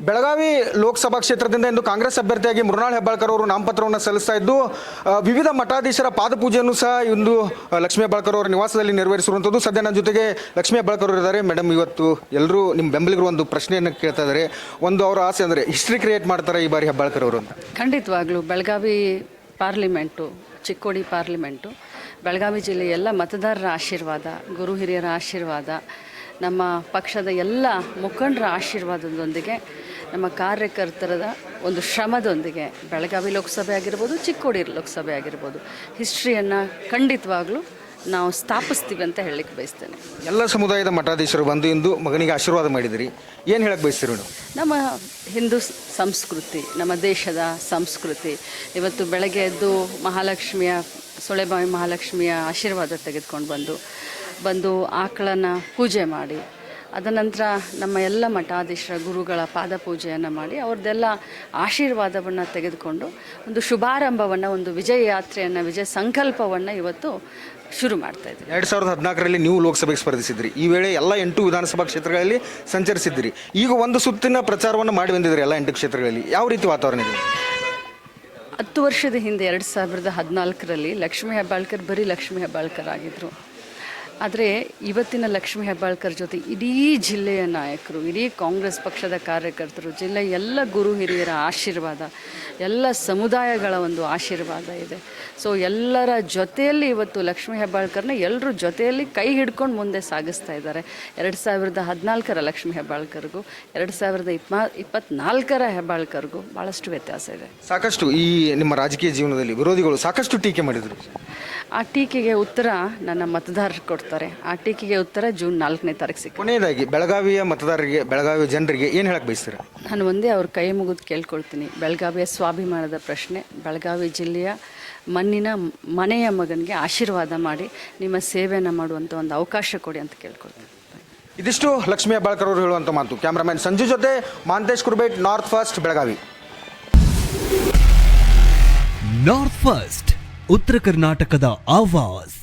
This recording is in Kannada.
ಬೆಳಗಾವಿ ಲೋಕಸಭಾ ಕ್ಷೇತ್ರದಿಂದ ಇಂದು ಕಾಂಗ್ರೆಸ್ ಅಭ್ಯರ್ಥಿಯಾಗಿ ಮೃಣಾಲ್ ಹೆಬ್ಬಾಳ್ಕರ್ ಅವರು ನಾಮಪತ್ರವನ್ನು ಸಲ್ಲಿಸ್ತಾ ಇದ್ದು ವಿವಿಧ ಮಠಾಧೀಶರ ಪಾದಪೂಜೆಯನ್ನು ಸಹ ಇಂದು ಲಕ್ಷ್ಮೀ ಹೆಬ್ಬಾಳ್ಕರ್ ಅವರ ನಿವಾಸದಲ್ಲಿ ನೆರವೇರಿಸಿರುವಂಥದ್ದು. ಸದ್ಯ ನನ್ನ ಜೊತೆಗೆ ಲಕ್ಷ್ಮೀ ಹೆಬ್ಬಾಳ್ಕರ್ ಅವರು ಇದ್ದಾರೆ. ಮೇಡಮ್, ಇವತ್ತು ಎಲ್ಲರೂ ನಿಮ್ಮ ಬೆಂಬಲಿಗರು ಒಂದು ಪ್ರಶ್ನೆಯನ್ನು ಕೇಳ್ತಾ ಇದ್ದಾರೆ. ಒಂದು ಅವರ ಆಸೆ ಅಂದರೆ ಹಿಸ್ಟ್ರಿ ಕ್ರಿಯೇಟ್ ಮಾಡ್ತಾರೆ ಈ ಬಾರಿ ಹೆಬ್ಬಾಳ್ಕರ್ ಅವರು ಅಂತ. ಖಂಡಿತವಾಗ್ಲೂ ಬೆಳಗಾವಿ ಪಾರ್ಲಿಮೆಂಟು, ಚಿಕ್ಕೋಡಿ ಪಾರ್ಲಿಮೆಂಟು, ಬೆಳಗಾವಿ ಜಿಲ್ಲೆಯ ಎಲ್ಲ ಮತದಾರರ ಆಶೀರ್ವಾದ, ಗುರು ಹಿರಿಯರ ಆಶೀರ್ವಾದ, ನಮ್ಮ ಪಕ್ಷದ ಎಲ್ಲ ಮುಖಂಡರ ಆಶೀರ್ವಾದದೊಂದಿಗೆ, ನಮ್ಮ ಕಾರ್ಯಕರ್ತರ ಒಂದು ಶ್ರಮದೊಂದಿಗೆ ಬೆಳಗಾವಿ ಲೋಕಸಭೆ ಆಗಿರ್ಬೋದು, ಚಿಕ್ಕೋಡಿ ಲೋಕಸಭೆ ಆಗಿರ್ಬೋದು, ಹಿಸ್ಟ್ರಿಯನ್ನು ಖಂಡಿತವಾಗ್ಲೂ ನಾವು ಸ್ಥಾಪಿಸ್ತೀವಿ ಅಂತ ಹೇಳಲಿಕ್ಕೆ ಬಯಸ್ತೇನೆ. ಎಲ್ಲ ಸಮುದಾಯದ ಮಠಾಧೀಶರು ಬಂದು ಇಂದು ಮಗನಿಗೆ ಆಶೀರ್ವಾದ ಮಾಡಿದಿರಿ, ಏನು ಹೇಳಕ್ಕೆ ಬಯಸ್ತೀರಿ ಮೇಡಮ್? ನಮ್ಮ ಹಿಂದೂ ಸಂಸ್ಕೃತಿ, ನಮ್ಮ ದೇಶದ ಸಂಸ್ಕೃತಿ, ಇವತ್ತು ಬೆಳಗ್ಗೆ ಎದ್ದು ಮಹಾಲಕ್ಷ್ಮಿಯ, ಸೊಳೆಬಾವಿ ಮಹಾಲಕ್ಷ್ಮಿಯ ಆಶೀರ್ವಾದ ತೆಗೆದುಕೊಂಡು ಬಂದು ಆಕಳನ್ನು ಪೂಜೆ ಮಾಡಿ, ಅದನಂತರ ನಮ್ಮ ಎಲ್ಲ ಮಠಾಧೀಶರ ಗುರುಗಳ ಪಾದಪೂಜೆಯನ್ನು ಮಾಡಿ ಅವ್ರದ್ದೆಲ್ಲ ಆಶೀರ್ವಾದವನ್ನು ತೆಗೆದುಕೊಂಡು ಒಂದು ಶುಭಾರಂಭವನ್ನು, ಒಂದು ವಿಜಯ ಯಾತ್ರೆಯನ್ನು, ವಿಜಯ ಸಂಕಲ್ಪವನ್ನು ಇವತ್ತು ಶುರು ಮಾಡ್ತಾ ಇದ್ದೀವಿ. 2014ರಲ್ಲಿ ನೀವು ಲೋಕಸಭೆಗೆ ಸ್ಪರ್ಧಿಸಿದ್ರಿ. ಈ ವೇಳೆ ಎಲ್ಲ 8 ವಿಧಾನಸಭಾ ಕ್ಷೇತ್ರಗಳಲ್ಲಿ ಸಂಚರಿಸಿದ್ರಿ. ಈಗ ಒಂದು ಸುತ್ತಿನ ಪ್ರಚಾರವನ್ನು ಮಾಡಿ ಬಂದಿದ್ರಿ ಎಲ್ಲ 8 ಕ್ಷೇತ್ರಗಳಲ್ಲಿ. ಯಾವ ರೀತಿ ವಾತಾವರಣ ಇದೆ? 10 ವರ್ಷದ ಹಿಂದೆ 2014ರಲ್ಲಿ ಲಕ್ಷ್ಮೀ ಹೆಬ್ಬಾಳ್ಕರ್ ಬರೀ ಲಕ್ಷ್ಮೀ ಹೆಬ್ಬಾಳ್ಕರ್ ಆಗಿದ್ದರು. ಆದರೆ ಇವತ್ತಿನ ಲಕ್ಷ್ಮೀ ಹೆಬ್ಬಾಳ್ಕರ್ ಜೊತೆ ಇಡೀ ಜಿಲ್ಲೆಯ ನಾಯಕರು, ಇಡೀ ಕಾಂಗ್ರೆಸ್ ಪಕ್ಷದ ಕಾರ್ಯಕರ್ತರು, ಜಿಲ್ಲೆಯ ಎಲ್ಲ ಗುರು ಹಿರಿಯರ ಆಶೀರ್ವಾದ, ಎಲ್ಲ ಸಮುದಾಯಗಳ ಒಂದು ಆಶೀರ್ವಾದ ಇದೆ. ಸೊ ಎಲ್ಲರ ಜೊತೆಯಲ್ಲಿ ಇವತ್ತು ಲಕ್ಷ್ಮೀ ಹೆಬ್ಬಾಳ್ಕರ್ನ ಎಲ್ಲರೂ ಜೊತೆಯಲ್ಲಿ ಕೈ ಹಿಡ್ಕೊಂಡು ಮುಂದೆ ಸಾಗಿಸ್ತಾ ಇದ್ದಾರೆ. 2014ರ ಲಕ್ಷ್ಮೀ ಹೆಬ್ಬಾಳ್ಕರ್ಗೂ 2024ರ ಹೆಬ್ಬಾಳ್ಕರ್ಗೂ ಭಾಳಷ್ಟು ವ್ಯತ್ಯಾಸ ಇದೆ. ಸಾಕಷ್ಟು ಈ ನಿಮ್ಮ ರಾಜಕೀಯ ಜೀವನದಲ್ಲಿ ವಿರೋಧಿಗಳು ಸಾಕಷ್ಟು ಟೀಕೆ ಮಾಡಿದರು. ಆ ಟೀಕೆಗೆ ಉತ್ತರ ನನ್ನ ಮತದಾರರು ಕೊಡ್ತಾರೆ. ಆ ಟೀಕೆಗೆ ಉತ್ತರ ಜೂನ್ 4ನೇ ತಾರೀಕು ಸಿಕ್ಕ. ಕೊನೆಯದಾಗಿ ಬೆಳಗಾವಿಯ ಮತದಾರರಿಗೆ, ಬೆಳಗಾವಿಯ ಜನರಿಗೆ ಏನು ಹೇಳಕ್ಕೆ ಬಯಸ್ತೀರಾ? ನಾನು ಒಂದೇ ಅವ್ರ ಕೈ ಮುಗಿದು ಕೇಳ್ಕೊಳ್ತೀನಿ, ಬೆಳಗಾವಿಯ ಸ್ವಾಭಿಮಾನದ ಪ್ರಶ್ನೆ, ಬೆಳಗಾವಿ ಜಿಲ್ಲೆಯ ಮನೆಯ ಮಗನಿಗೆ ಆಶೀರ್ವಾದ ಮಾಡಿ ನಿಮ್ಮ ಸೇವೆಯನ್ನು ಮಾಡುವಂಥ ಒಂದು ಅವಕಾಶ ಕೊಡಿ ಅಂತ ಕೇಳ್ಕೊಳ್ತೀನಿ. ಇದಿಷ್ಟು ಲಕ್ಷ್ಮೀ ಹೆಬ್ಬಾಳ್ಕರ್ ಅವರು ಹೇಳುವಂಥ ಮಾತು. ಕ್ಯಾಮ್ರಾಮನ್ ಸಂಜು ಜೊತೆ Mantesh Kurbet, north first, Belagavi. North first, ಉತ್ತರ ಕರ್ನಾಟಕದ ಆವಾಜ್.